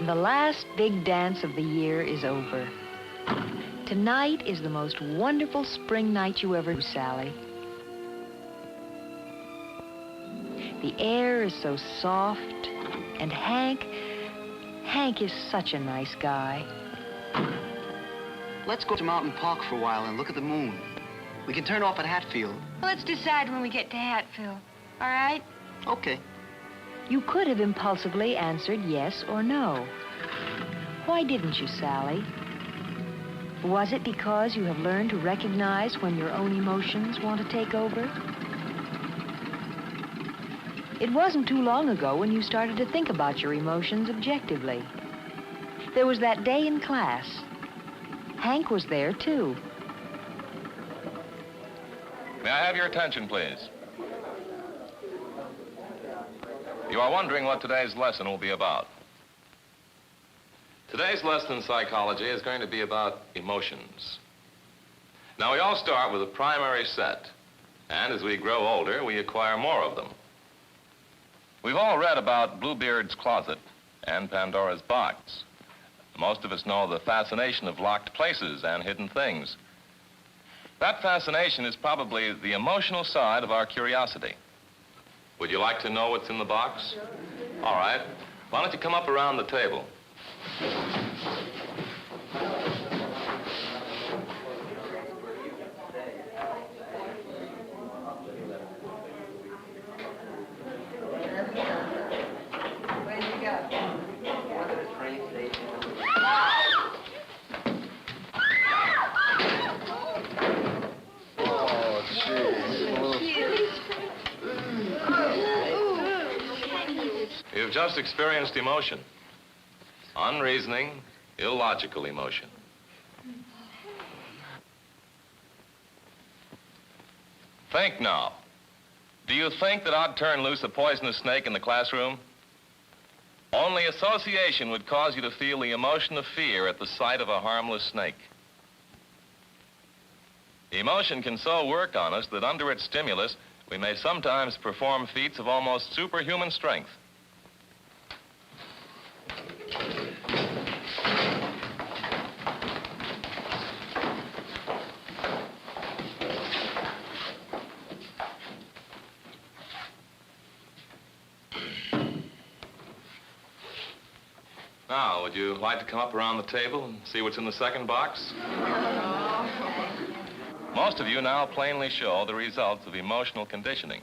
The last big dance of the year is over. Tonight is the most wonderful spring night you ever knew, Sally. The air is so soft, and Hank is such a nice guy. Let's go to Mountain Park for a while and look at the moon. We can turn off at Hatfield. Let's decide when we get to Hatfield, all right? Okay. You could have impulsively answered yes or no. Why didn't you, Sally? Was it because you have learned to recognize when your own emotions want to take over? It wasn't too long ago when you started to think about your emotions objectively. There was that day in class. Hank was there, too. May I have your attention, please? You are wondering what today's lesson will be about. Today's lesson in psychology is going to be about emotions. Now, we all start with a primary set, and as we grow older, we acquire more of them. We've all read about Bluebeard's closet and Pandora's box. Most of us know the fascination of locked places and hidden things. That fascination is probably the emotional side of our curiosity. Would you like to know what's in the box? All right. Why don't you come up around the table? Where did you go? Under the train station. Oh, You've just experienced emotion. Unreasoning, illogical emotion. Think now. Do you think that I'd turn loose a poisonous snake in the classroom? Only association would cause you to feel the emotion of fear at the sight of a harmless snake. Emotion can so work on us that under its stimulus, we may sometimes perform feats of almost superhuman strength. Now, would you like to come up around the table and see what's in the second box? Most of you now plainly show the results of emotional conditioning.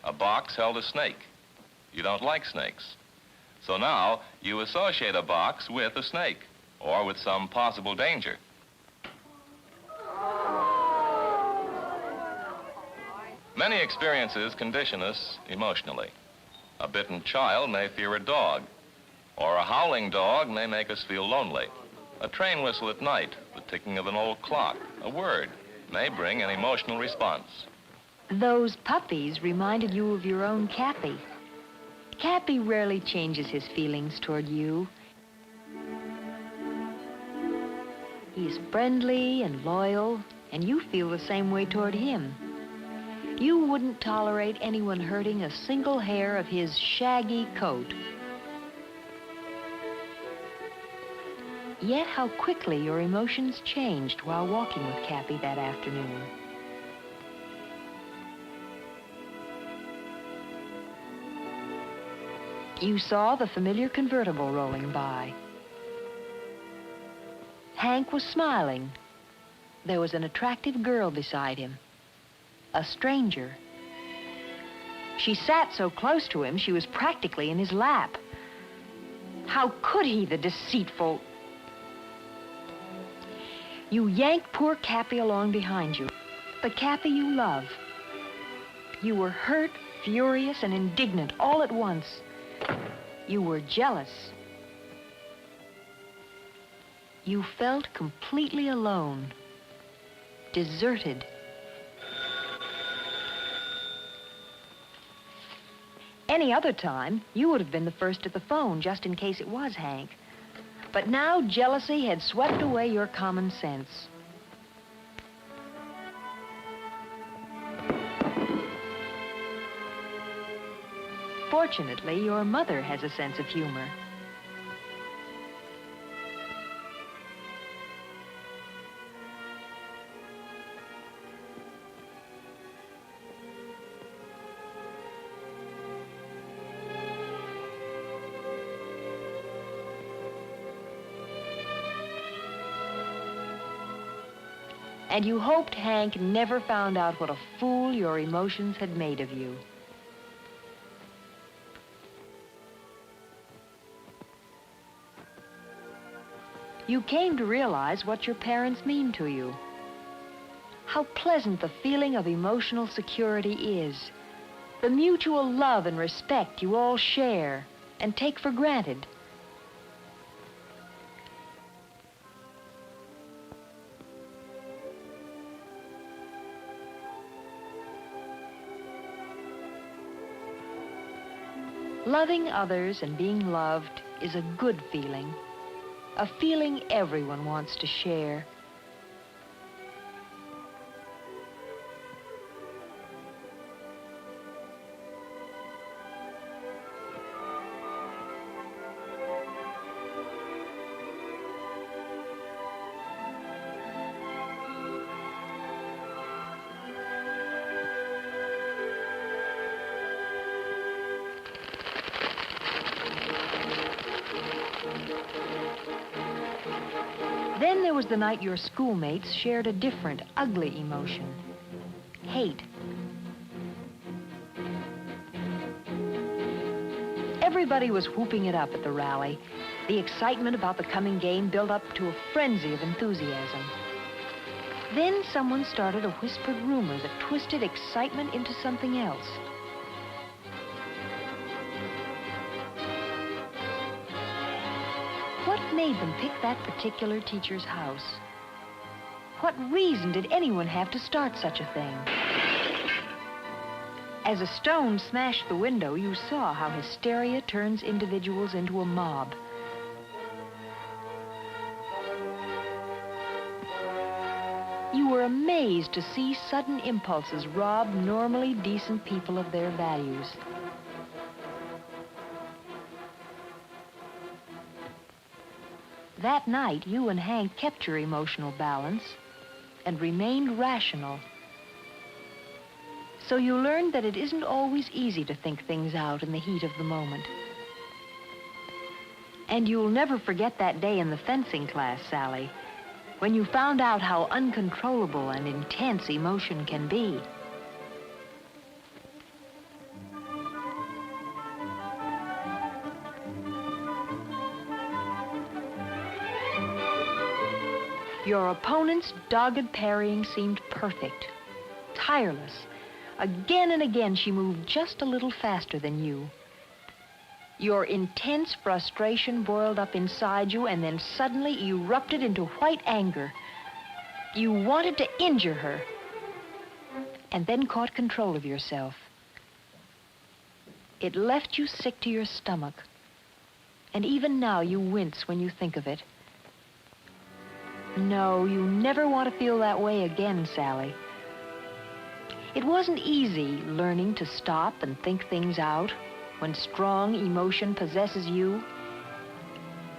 A box held a snake. You don't like snakes. So now you associate a box with a snake or with some possible danger. Many experiences condition us emotionally. A bitten child may fear a dog, or a howling dog may make us feel lonely. A train whistle at night, the ticking of an old clock, a word may bring an emotional response. Those puppies reminded you of your own Cappy. Cappy rarely changes his feelings toward you. He's friendly and loyal, and you feel the same way toward him. You wouldn't tolerate anyone hurting a single hair of his shaggy coat. Yet how quickly your emotions changed while walking with Cappy that afternoon. You saw the familiar convertible rolling by. Hank was smiling. There was an attractive girl beside him, a stranger. She sat so close to him, she was practically in his lap. How could he, the deceitful... You yanked poor Cappy along behind you, the Cappy you love. You were hurt, furious, and indignant all at once. You were jealous. You felt completely alone, deserted. Any other time, you would have been the first at the phone, just in case it was Hank. But now jealousy had swept away your common sense. Fortunately, your mother has a sense of humor. And you hoped Hank never found out what a fool your emotions had made of you. You came to realize what your parents mean to you. How pleasant the feeling of emotional security is. The mutual love and respect you all share and take for granted. Loving others and being loved is a good feeling, a feeling everyone wants to share. Then there was the night your schoolmates shared a different, ugly emotion. Hate. Everybody was whooping it up at the rally. The excitement about the coming game built up to a frenzy of enthusiasm. Then someone started a whispered rumor that twisted excitement into something else. What made them pick that particular teacher's house? What reason did anyone have to start such a thing? As a stone smashed the window, you saw how hysteria turns individuals into a mob. You were amazed to see sudden impulses rob normally decent people of their values. That night, you and Hank kept your emotional balance and remained rational. So you learned that it isn't always easy to think things out in the heat of the moment. And you'll never forget that day in the fencing class, Sally, when you found out how uncontrollable and intense emotion can be. Your opponent's dogged parrying seemed perfect, tireless. Again and again, she moved just a little faster than you. Your intense frustration boiled up inside you and then suddenly erupted into white anger. You wanted to injure her, and then caught control of yourself. It left you sick to your stomach, and even now you wince when you think of it. No, you never want to feel that way again, Sally. It wasn't easy learning to stop and think things out when strong emotion possesses you.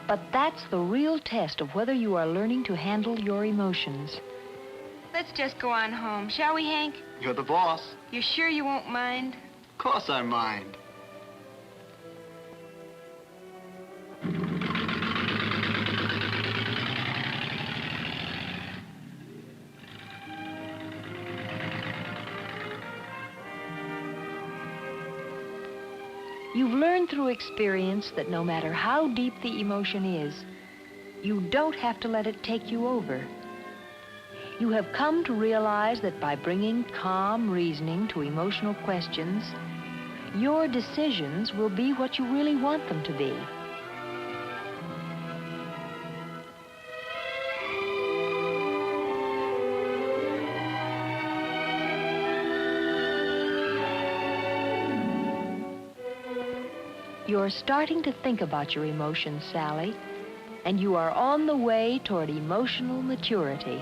But that's the real test of whether you are learning to handle your emotions. Let's just go on home, shall we, Hank? You're the boss. You sure you won't mind? Of course I mind. You've learned through experience that no matter how deep the emotion is, you don't have to let it take you over. You have come to realize that by bringing calm reasoning to emotional questions, your decisions will be what you really want them to be. You're starting to think about your emotions, Sally, and you are on the way toward emotional maturity.